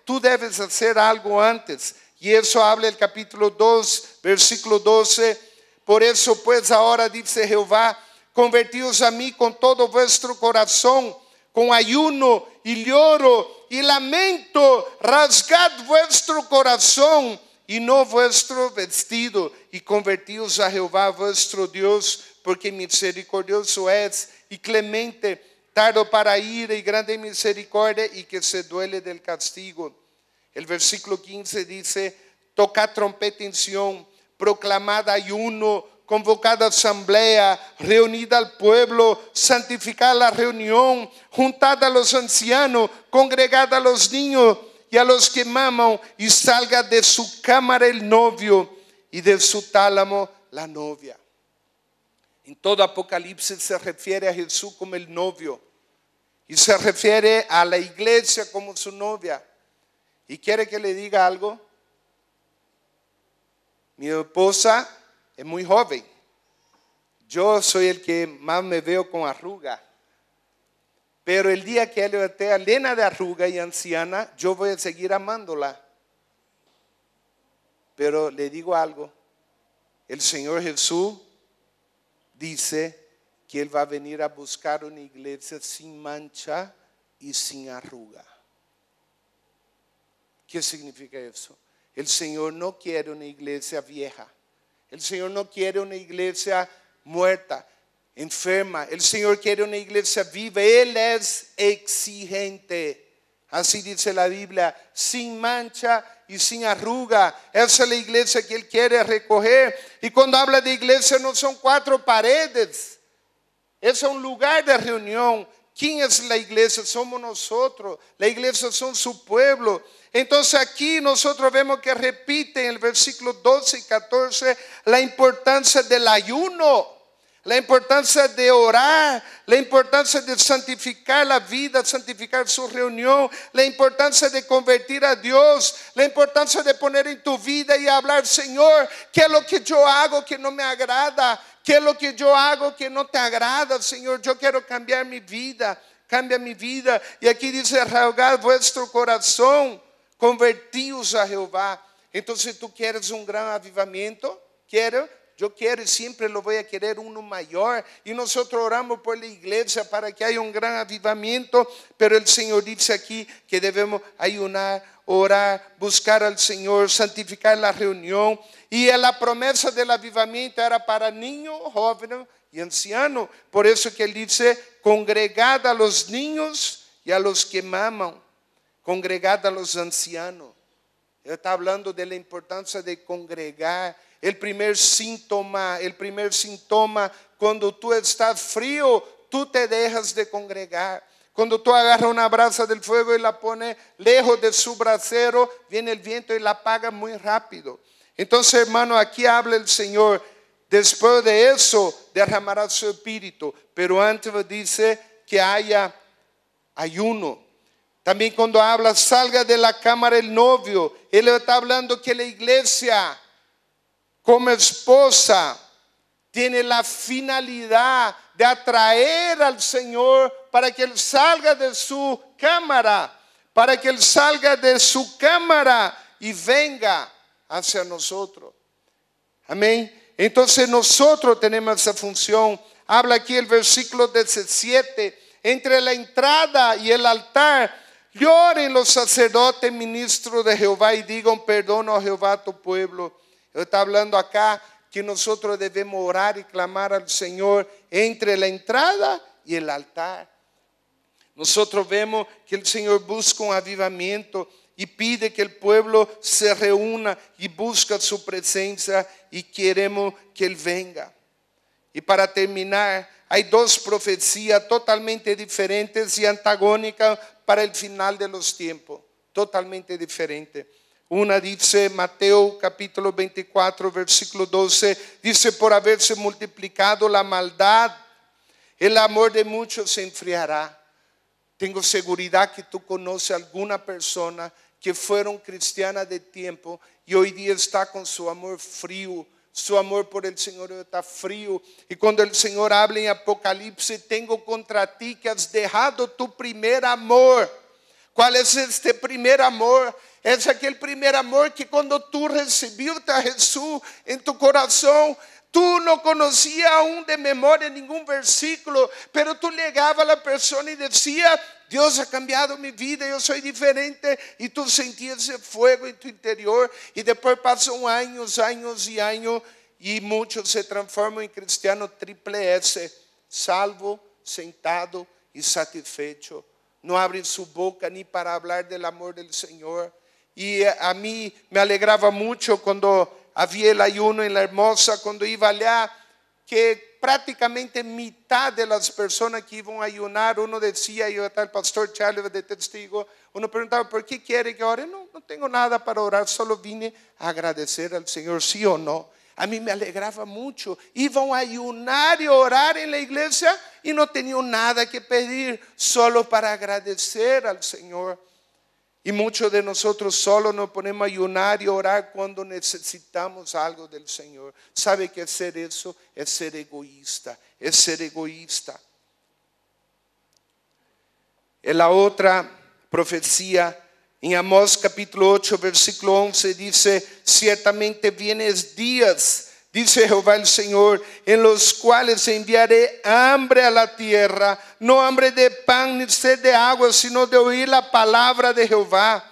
Tú debes hacer algo antes. Y eso habla el capítulo 2, versículo 12. Por eso pues ahora dice Jehová, convertíos a mí con todo vuestro corazón, con ayuno y lloro y lamento, rasgad vuestro corazón y no vuestro vestido, y convertíos a Jehová vuestro Dios, porque misericordioso es y clemente, tardo para ira y grande misericordia, y que se duele del castigo. El versículo 15 dice, tocad trompeta en Sión, proclamad ayuno, convocad asamblea, reunid al pueblo, santificad la reunión, juntad a los ancianos, congregad a los niños y a los que maman, y salga de su cámara el novio y de su tálamo la novia. En todo Apocalipsis se refiere a Jesús como el novio y se refiere a la iglesia como su novia. ¿Y quiere que le diga algo? Mi esposa es muy joven. Yo soy el que más me veo con arruga. Pero el día que ella esté llena de arruga y anciana, yo voy a seguir amándola. Pero le digo algo. El Señor Jesús dice que Él va a venir a buscar una iglesia sin mancha y sin arruga. ¿Qué significa eso? El Señor no quiere una iglesia vieja. El Señor no quiere una iglesia muerta, enferma. El Señor quiere una iglesia viva. Él es exigente. Así dice la Biblia, sin mancha y sin arruga. Esa es la iglesia que Él quiere recoger. Y cuando habla de iglesia no son 4 paredes. Es un lugar de reunión. ¿Quién es la iglesia? Somos nosotros. La iglesia son su pueblo. Entonces aquí nosotros vemos que repite en el versículo 12 y 14 la importancia del ayuno, la importancia de orar, la importancia de santificar la vida, santificar su reunión, la importancia de convertir a Dios, la importancia de poner en tu vida y hablar, Señor, ¿qué es lo que yo hago que no me agrada? ¿Qué es lo que yo hago que no te agrada, Señor? Yo quiero cambiar mi vida, cambia mi vida. Y aquí dice, rasgad vuestro corazón, convertíos a Jehová. Entonces tú quieres un gran avivamiento. Yo quiero y siempre lo voy a querer uno mayor. Y nosotros oramos por la iglesia para que haya un gran avivamiento. Pero el Señor dice aquí que debemos ayunar, orar, buscar al Señor, santificar la reunión. Y la promesa del avivamiento era para niños, jóvenes y ancianos. Por eso que Él dice, congregad a los niños y a los que maman. Congregad a los ancianos. Él está hablando de la importancia de congregar. El primer síntoma cuando tú estás frío, tú te dejas de congregar. Cuando tú agarras una brasa del fuego y la pones lejos de su brasero, viene el viento y la apaga muy rápido. Entonces, hermano, aquí habla el Señor. Después de eso derramará su espíritu, pero antes dice que haya ayuno. También cuando habla, salga de la cámara el novio. Él está hablando que la iglesia como esposa tiene la finalidad de atraer al Señor para que Él salga de su cámara, y venga hacia nosotros. Amén. Entonces nosotros tenemos esa función. Habla aquí el versículo 17. Entre la entrada y el altar lloren los sacerdotes ministros de Jehová y digan perdón a Jehová a tu pueblo. Él está hablando acá que nosotros debemos orar y clamar al Señor entre la entrada y el altar. Nosotros vemos que el Señor busca un avivamiento y pide que el pueblo se reúna y busca su presencia, y queremos que Él venga. Y para terminar, hay 2 profecías totalmente diferentes y antagónicas para el final de los tiempos. Totalmente diferentes. Una dice, Mateo capítulo 24, versículo 12, dice, por haberse multiplicado la maldad, el amor de muchos se enfriará. Tengo seguridad que tú conoces a alguna persona que fueron cristianas de tiempo y hoy día está con su amor frío. Su amor por el Señor está frío. Y cuando el Señor habla en Apocalipsis, tengo contra ti que has dejado tu primer amor. ¿Cuál es este primer amor? Es aquel primer amor que cuando tú recibiste a Jesús en tu corazón, tú no conocías aún de memoria ningún versículo, pero tú llegabas a la persona y decías, Dios ha cambiado mi vida, yo soy diferente, y tú sentías ese fuego en tu interior, y después pasan años y muchos se transforman en cristianos triple S, salvo, sentado y satisfecho. No abren su boca ni para hablar del amor del Señor. Y a mí me alegraba mucho cuando había el ayuno en La Hermosa, cuando iba allá, que prácticamente mitad de las personas que iban a ayunar, uno decía, yo estaba el pastor Charles de testigo, uno preguntaba, ¿por qué quiere que ore? No tengo nada para orar, solo vine a agradecer al Señor, sí o no. A mí me alegraba mucho. Iban a ayunar y orar en la iglesia y no tenían nada que pedir, solo para agradecer al Señor. Y muchos de nosotros solo nos ponemos a ayunar y orar cuando necesitamos algo del Señor. ¿Sabe qué hacer eso? Es ser egoísta. Es ser egoísta. En la otra profecía, en Amós capítulo 8, versículo 11, dice, ciertamente vienen días, dice Jehová el Señor, en los cuales enviaré hambre a la tierra, no hambre de pan ni sed de agua, sino de oír la palabra de Jehová.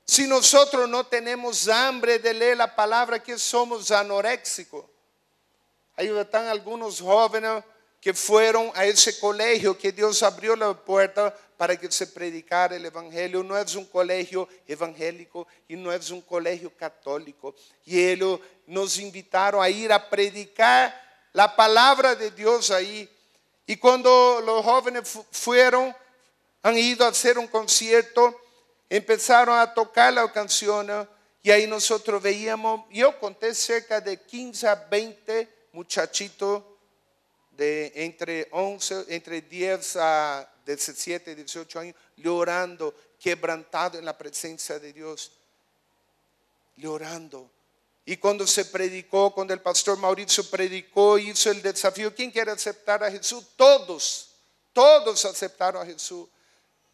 Si nosotros no tenemos hambre de leer la palabra, ¿qué somos? Anoréxicos. Ahí están algunos jóvenes que fueron a ese colegio que Dios abrió la puerta para que se predicara el evangelio. No es un colegio evangélico y no es un colegio católico. Y ellos nos invitaron a ir a predicar la palabra de Dios ahí. Y cuando los jóvenes han ido a hacer un concierto, empezaron a tocar la canción y ahí nosotros veíamos, yo conté cerca de 15 a 20 muchachitos de entre 10 a 17, 18 años, llorando, quebrantado en la presencia de Dios, llorando. Y cuando se predicó, cuando el pastor Mauricio predicó, hizo el desafío, ¿quién quiere aceptar a Jesús? Todos aceptaron a Jesús.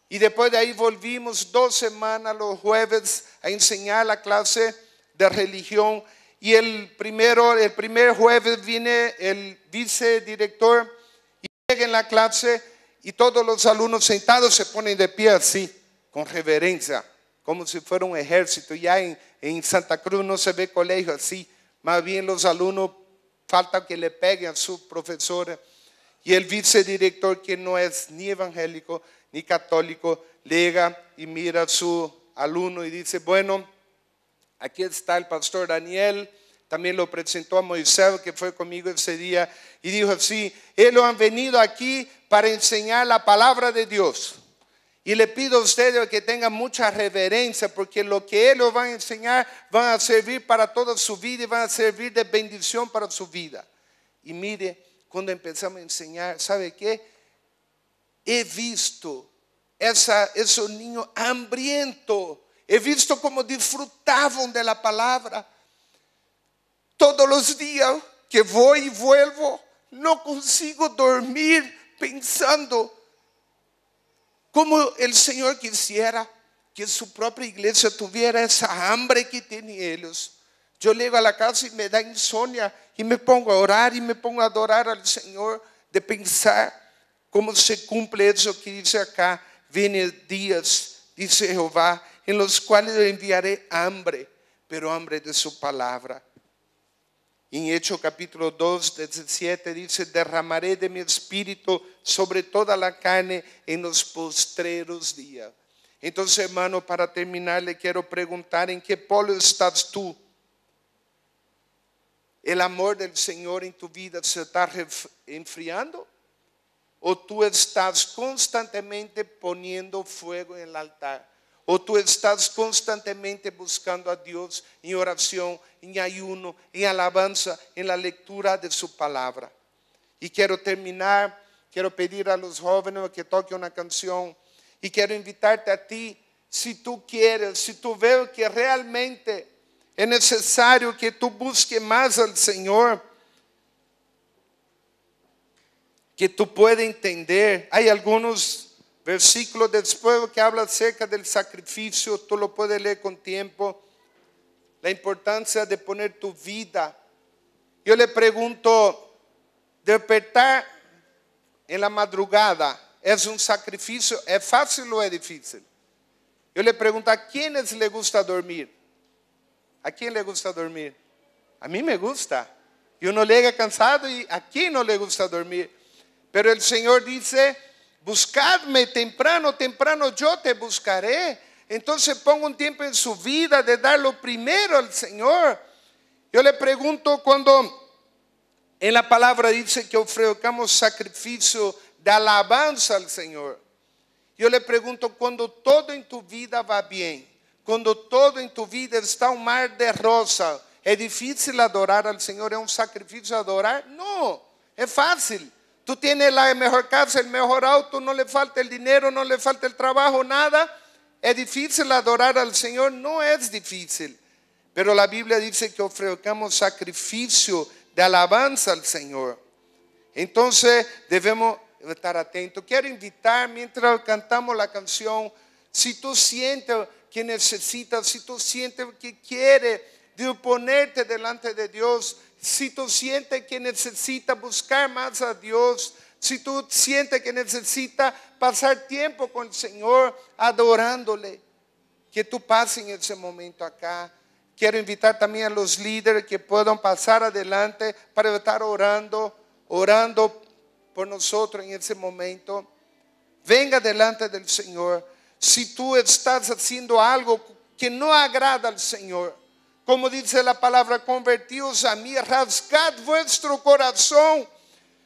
Y después de ahí volvimos 2 semanas los jueves a enseñar la clase de religión. Y el primer jueves viene el vicedirector y llega en la clase y todos los alumnos sentados se ponen de pie así, con reverencia, como si fuera un ejército. Ya en Santa Cruz no se ve colegio así, más bien los alumnos falta que le peguen a su profesora. Y el vicedirector, que no es ni evangélico ni católico, llega y mira a su alumno y dice, bueno, aquí está el pastor Daniel, también lo presentó a Moisés que fue conmigo ese día y dijo así, ellos han venido aquí para enseñar la palabra de Dios y le pido a ustedes que tengan mucha reverencia porque lo que ellos van a enseñar van a servir para toda su vida y van a servir de bendición para su vida. Y mire, cuando empezamos a enseñar, ¿sabe qué? He visto esos niños hambrientos. He visto cómo disfrutaban de la palabra. Todos los días que voy y vuelvo, no consigo dormir pensando cómo el Señor quisiera que su propia iglesia tuviera esa hambre que tienen ellos. Yo llego a la casa y me da insomnia y me pongo a orar y me pongo a adorar al Señor, de pensar cómo se cumple eso que dice acá. Vienen días, dice Jehová, en los cuales le enviaré hambre, pero hambre de su palabra. En Hechos capítulo 2, 17 dice, derramaré de mi espíritu sobre toda la carne en los postreros días. Entonces, hermano, para terminar, le quiero preguntar, ¿en qué polo estás tú? ¿El amor del Señor en tu vida se está enfriando? ¿O tú estás constantemente poniendo fuego en el altar? ¿O tú estás constantemente buscando a Dios en oración, en ayuno, en alabanza, en la lectura de su palabra? Y quiero terminar, quiero pedir a los jóvenes que toquen una canción y quiero invitarte a ti, si tú quieres, si tú ves que realmente es necesario que tú busques más al Señor, que tú puedas entender. Hay algunos versículos después que habla acerca del sacrificio, tú lo puedes leer con tiempo, la importancia de poner tu vida. Yo le pregunto, despertar en la madrugada es un sacrificio, ¿es fácil o es difícil? Yo le pregunto, ¿a quiénes le gusta dormir? ¿A quién le gusta dormir? A mí me gusta. Y uno llega cansado y ¿a quién no le gusta dormir? Pero el Señor dice, buscadme temprano, temprano yo te buscaré. Entonces ponga un tiempo en su vida de dar lo primero al Señor. Yo le pregunto, cuando en la palabra dice que ofrezcamos sacrificio de alabanza al Señor, yo le pregunto, cuando todo en tu vida va bien, cuando todo en tu vida está un mar de rosa, ¿es difícil adorar al Señor? ¿Es un sacrificio adorar? No, es fácil. Tú tienes la mejor casa, el mejor auto, no le falta el dinero, no le falta el trabajo, nada. ¿Es difícil adorar al Señor? No es difícil. Pero la Biblia dice que ofrezcamos sacrificio de alabanza al Señor. Entonces debemos estar atentos. Quiero invitar, mientras cantamos la canción, si tú sientes que necesitas, si tú sientes que quieres de ponerte delante de Dios, si tú sientes que necesitas buscar más a Dios, si tú sientes que necesitas pasar tiempo con el Señor adorándole, que tú pases en ese momento acá. Quiero invitar también a los líderes que puedan pasar adelante para estar orando por nosotros en ese momento. Venga delante del Señor. Si tú estás haciendo algo que no agrada al Señor, como dice la palabra, convertíos a mí, rasgad vuestro corazón.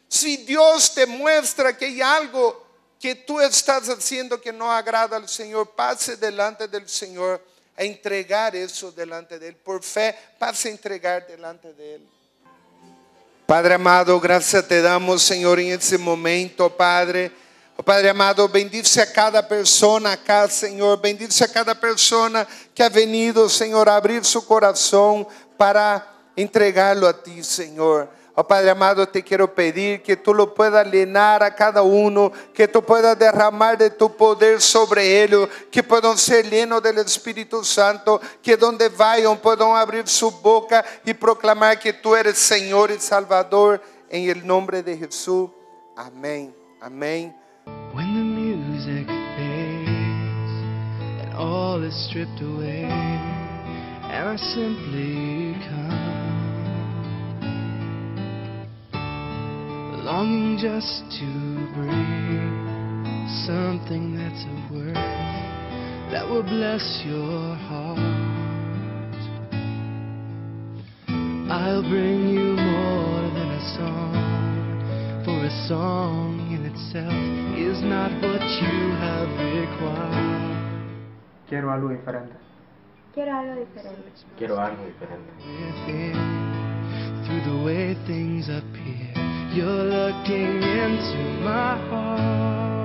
Si Dios te muestra que hay algo que tú estás haciendo que no agrada al Señor, pase delante del Señor a entregar eso delante de Él. Por fe, pase a entregar delante de Él. Padre amado, gracias te damos, Señor, en ese momento, Padre. Oh, Padre amado, bendice a cada persona acá, Señor. Bendice a cada persona que ha venido, Señor, a abrir su corazón para entregarlo a ti, Señor. Oh, Padre amado, te quiero pedir que tú lo puedas llenar a cada uno, que tú puedas derramar de tu poder sobre ellos, que puedan ser llenos del Espíritu Santo, que donde vayan puedan abrir su boca y proclamar que tú eres Señor y Salvador, en el nombre de Jesús. Amén, amén. When the music fades and all is stripped away, and I simply come, longing just to bring something that's of worth that will bless your heart. I'll bring you more than a song, for a song in itself is not what you have required. Quiero algo diferente. Quiero algo diferente. Quiero algo diferente. Within, through the way things appear, you're looking into my heart.